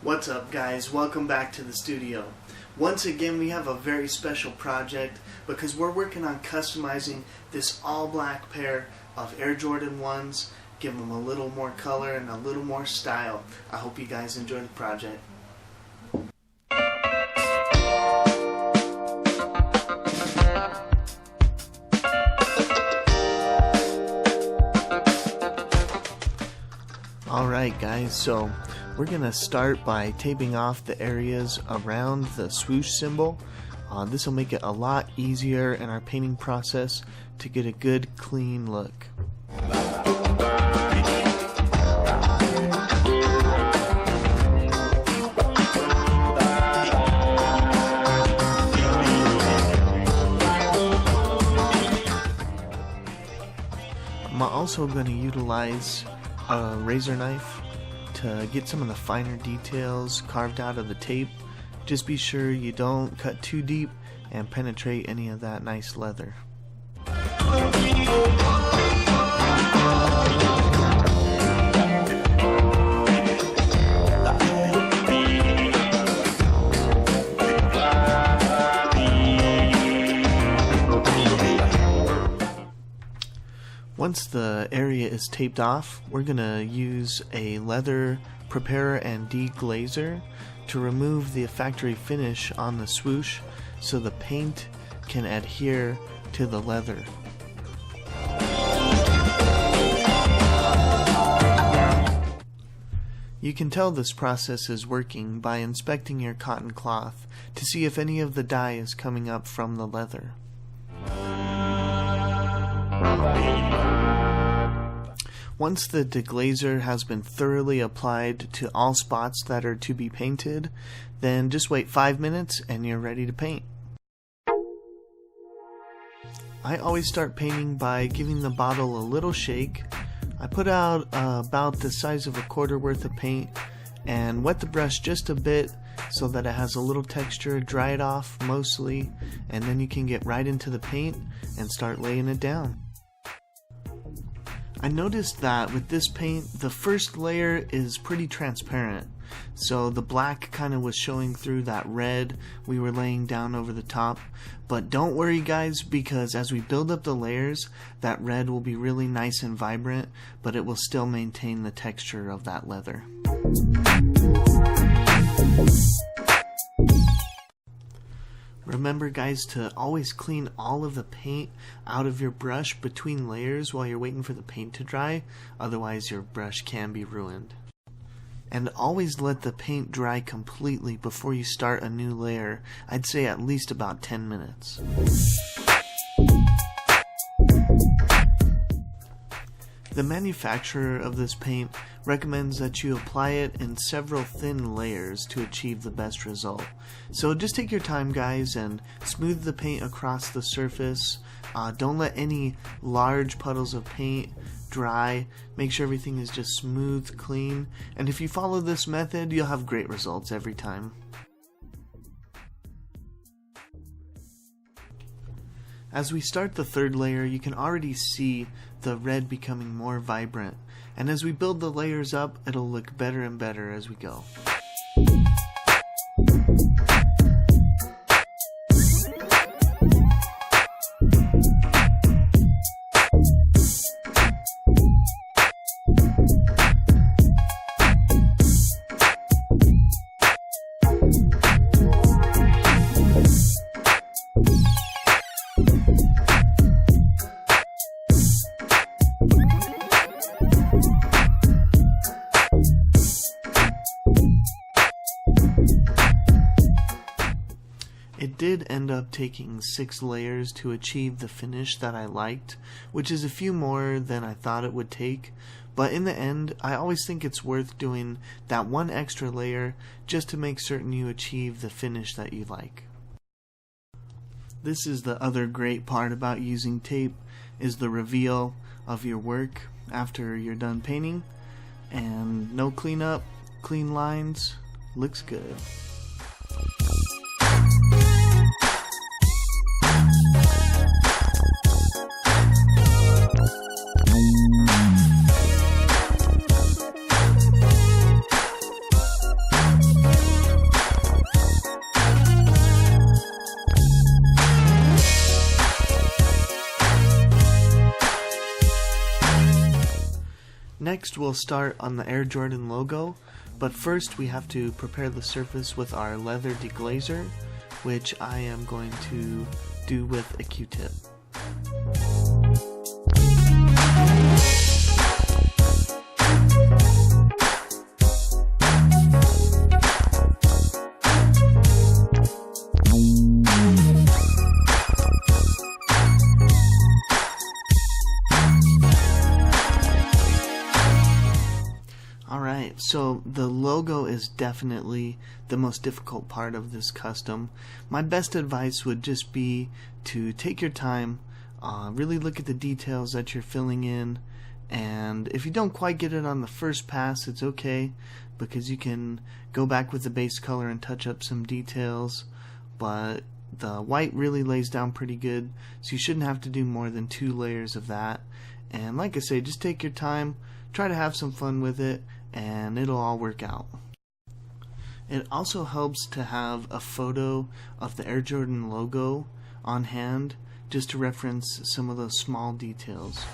What's up, guys? Welcome back to the studio. Once again, we have a very special project because we're working on customizing this all black pair of Air Jordan 1's, give them a little more color and a little more style. I hope you guys enjoy the project. Alright guys, so we're going to start by taping off the areas around the swoosh symbol. This will make it a lot easier in our painting process to get a good clean look. I'm also going to utilize a razor knife to get some of the finer details carved out of the tape. Just be sure you don't cut too deep and penetrate any of that nice leather. Once the area is taped off, we're going to use a leather preparer and deglazer to remove the factory finish on the swoosh so the paint can adhere to the leather. You can tell this process is working by inspecting your cotton cloth to see if any of the dye is coming up from the leather. Once the deglazer has been thoroughly applied to all spots that are to be painted, then just wait 5 minutes and you're ready to paint. I always start painting by giving the bottle a little shake. I put out about the size of a quarter worth of paint and wet the brush just a bit so that it has a little texture, dry it off mostly, and then you can get right into the paint and start laying it down. I noticed that with this paint, the first layer is pretty transparent, so the black kind of was showing through that red we were laying down over the top. But don't worry guys, because as we build up the layers, that red will be really nice and vibrant, but it will still maintain the texture of that leather. Remember guys to always clean all of the paint out of your brush between layers while you're waiting for the paint to dry, otherwise your brush can be ruined. And always let the paint dry completely before you start a new layer. I'd say at least about 10 minutes. The manufacturer of this paint recommends that you apply it in several thin layers to achieve the best result. So just take your time guys and smooth the paint across the surface. Don't let any large puddles of paint dry. Make sure everything is just smooth, clean, and if you follow this method, you'll have great results every time. As we start the third layer, you can already see the red becoming more vibrant, and as we build the layers up, it'll look better and better as we go. It did end up taking 6 layers to achieve the finish that I liked, which is a few more than I thought it would take, but in the end I always think it's worth doing that one extra layer just to make certain you achieve the finish that you like. This is the other great part about using tape, is the reveal of your work after you're done painting, and no cleanup, clean lines, looks good. Next we'll start on the Air Jordan logo, but first we have to prepare the surface with our leather deglazer, which I am going to do with a Q-tip. Alright, so the logo is definitely the most difficult part of this custom. My best advice would just be to take your time, really look at the details that you're filling in, and if you don't quite get it on the first pass, it's okay, because you can go back with the base color and touch up some details, but the white really lays down pretty good, so you shouldn't have to do more than 2 layers of that. And like I say, just take your time, try to have some fun with it, and it'll all work out. It also helps to have a photo of the Air Jordan logo on hand, just to reference some of those small details.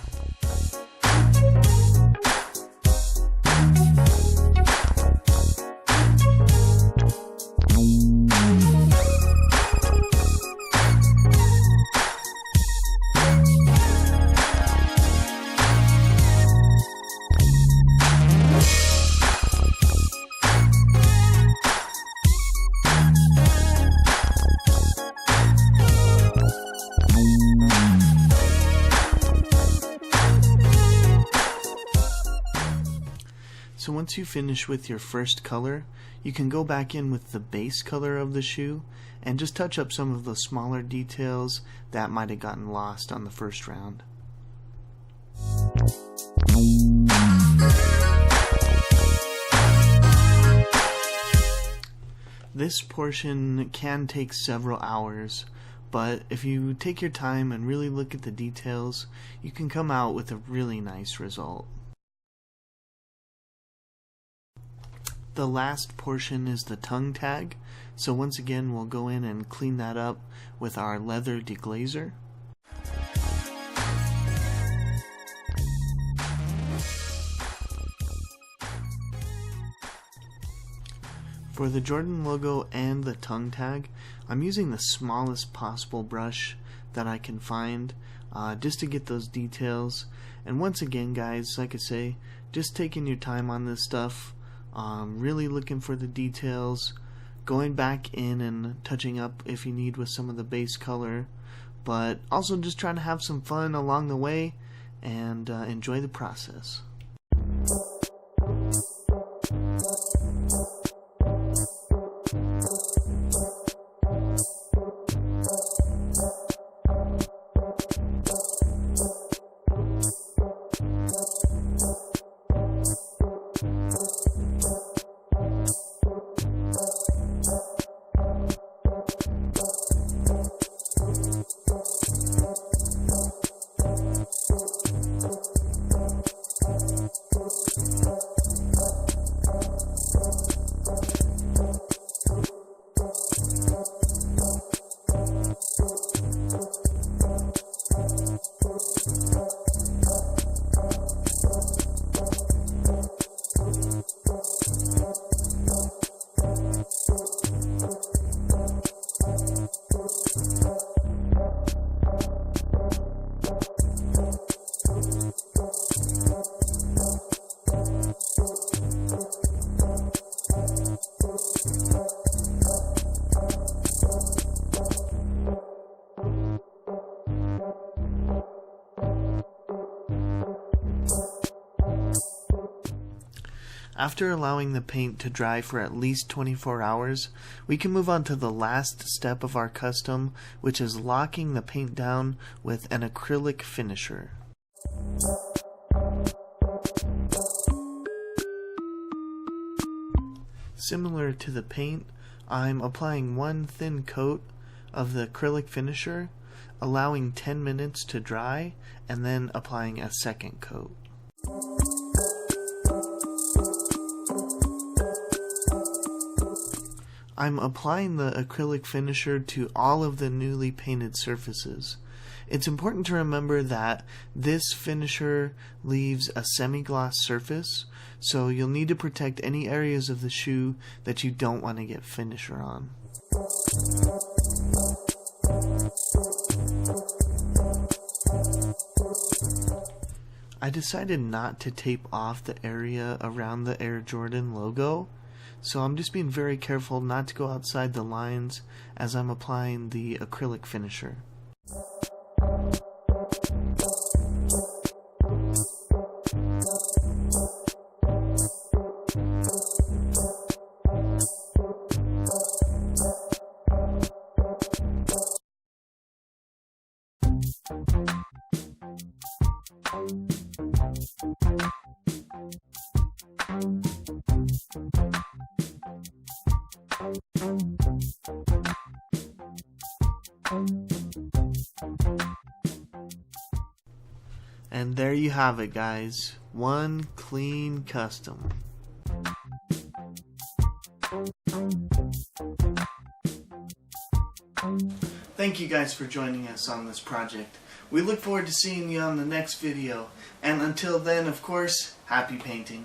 So once you finish with your first color, you can go back in with the base color of the shoe and just touch up some of those smaller details that might have gotten lost on the first round. This portion can take several hours, but if you take your time and really look at the details, you can come out with a really nice result. The last portion is the tongue tag, so once again we'll go in and clean that up with our leather deglazer. For the Jordan logo and the tongue tag, I'm using the smallest possible brush that I can find, just to get those details. And once again guys, like I say, just taking your time on this stuff. Really looking for the details, going back in and touching up if you need with some of the base color, but also just trying to have some fun along the way and enjoy the process. After allowing the paint to dry for at least 24 hours, we can move on to the last step of our custom, which is locking the paint down with an acrylic finisher. Similar to the paint, I'm applying one thin coat of the acrylic finisher, allowing 10 minutes to dry, and then applying a second coat. I'm applying the acrylic finisher to all of the newly painted surfaces. It's important to remember that this finisher leaves a semi-gloss surface, so you'll need to protect any areas of the shoe that you don't want to get finisher on. I decided not to tape off the area around the Air Jordan logo, so I'm just being very careful not to go outside the lines as I'm applying the acrylic finisher. And there you have it, guys. One clean custom. Thank you guys for joining us on this project. We look forward to seeing you on the next video. And until then, of course, happy painting.